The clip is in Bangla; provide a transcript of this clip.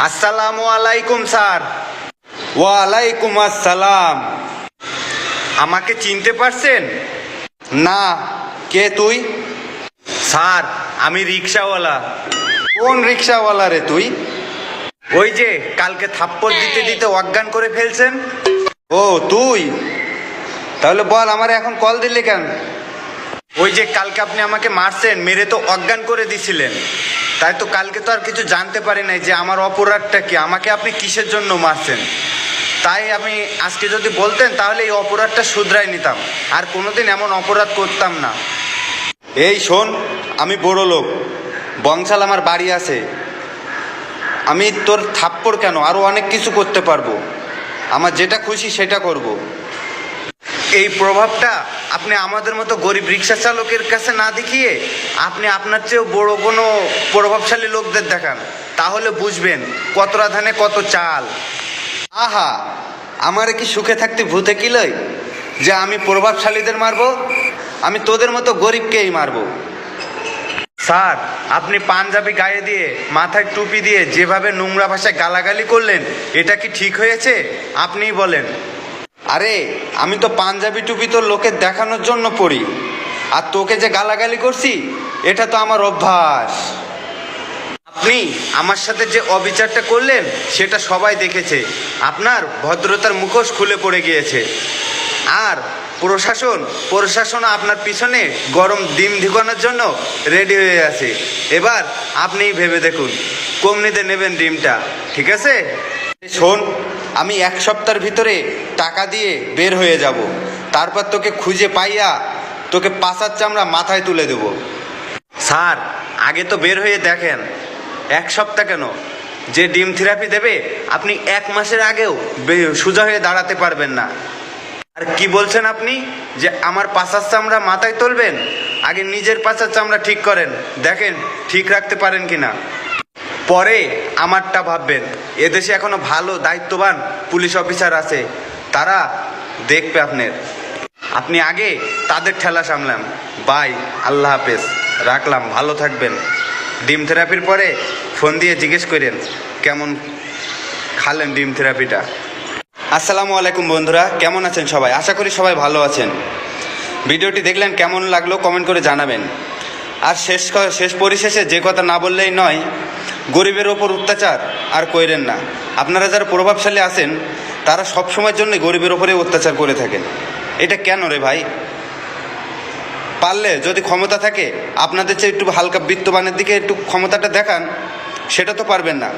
আসসালামু আলাইকুম স্যার। ওয়ালাইকুম আসসালাম। আমাকে চিনতে পারছেন? না। কে তুই? স্যার আমি রিক্সাওয়ালা। কোন রিক্সাওয়ালা রে তুই? ওই যে কালকে থাপ্পড় দিতে দিতে অজ্ঞান করে ফেলছেন। ও তুই? তাহলে বল আমারে এখন কল দিলি কেন? ওই যে কালকে আপনি আমাকে মারছেন, মেরে তো অজ্ঞান করে দিছিলেন। তাই তো কালকে তো আর কিছু জানতে পারি নাই যে আমার অপরাধটা কি, আমাকে আপনি কিসের জন্য মারছেন। তাই আমি আজকে যদি বলতেন তাহলে এই অপরাধটা শুধরাই নিতাম, আর কোনোদিন এমন অপরাধ করতাম না। এই শোন, আমি বড় লোক, বংশাল আমার বাড়ি আছে। আমি তোর থাপ্পড় কেন, আরও অনেক কিছু করতে পারবো। আমার যেটা খুশি সেটা করব। এই প্রভাবটা আপনি আমাদের মতো গরিব রিক্সা চালকের কাছে না দেখিয়ে আপনি আপনার চেয়েও বড় কোনো প্রভাবশালী লোকদের দেখান, তাহলে বুঝবেন কতটা ধানে কত চাল। আহা, আমারে কি সুখে থাকতে ভূতে কি লই যে আমি প্রভাবশালীদের মারবো? আমি তোদের মতো গরিবকেই মারবো। স্যার আপনি পাঞ্জাবি গায়ে দিয়ে মাথায় টুপি দিয়ে যেভাবে নোংরা ভাষায় গালাগালি করলেন, এটা কি ঠিক হয়েছে? আপনিই বলেন। আরে আমি তো পাঞ্জাবি টুপি তো লোকে দেখানোর জন্য পরি, আর তোকে যে গালাগালি করছি এটা তো আমার অভ্যাস। আপনি আমার সাথে যে অবিচারটা করলেন সেটা সবাই দেখেছে। আপনার ভদ্রতার মুখোশ খুলে পড়ে গিয়েছে। আর প্রশাসন আপনার পিছনে গরম ডিম ঢুকানোর জন্য রেডি হয়ে আছে। এবার আপনিই ভেবে দেখুন কম নিতে নেবেন ডিমটা, ঠিক আছে? শোন, আমি 1 সপ্তাহের ভিতরে টাকা দিয়ে বের হয়ে যাব। তারপর তোকে খুঁজে পাইয়া তোকে পাছার চামড়া মাথায় তুলে দেব। স্যার আগে তো বের হয়ে দেখেন। 1 সপ্তাহ কেন, যে ডিম থেরাপি দেবে আপনি 1 মাসের আগেও সোজা হয়ে দাঁড়াতে পারবেন না। আর কি বলছেন আপনি যে আমার পাছার চামড়া মাথায় তুলবেন? আগে নিজের পাছার চামড়া ঠিক করেন, দেখেন ঠিক রাখতে পারেন কিনা, পরে আমারটা ভাববেন। এদেশে এখনো ভালো দায়িত্ববান পুলিশ অফিসার আছে, তারা দেখবে আপনার। আপনি আগে তাদের ঠেলা সামলান। বাই, আল্লাহ হাফেজ, রাখলাম, ভালো থাকবেন। ডিম থেরাপির পরে ফোন দিয়ে জিজ্ঞেস করেন কেমন খালেন ডিম থেরাপিটা। আসসালামু আলাইকুম বন্ধুরা, কেমন আছেন সবাই? আশা করি সবাই ভালো আছেন। ভিডিওটি দেখলেন, কেমন লাগলো কমেন্ট করে জানাবেন। আর শেষ পরিশেষে যে কথা না বললেই নয়, গরিবের ওপর অত্যাচার আর কইরেন না। আপনারা যারা প্রভাবশালী আছেন তারা সব সময়ের জন্য গরিবের ওপরে অত্যাচার করে থাকেন। এটা কেন রে ভাই? পারলে যদি ক্ষমতা থাকে আপনাদের চেয়ে একটু হালকা বিত্তবানের দিকে একটু ক্ষমতাটা দেখান, সেটা তো পারবেন না।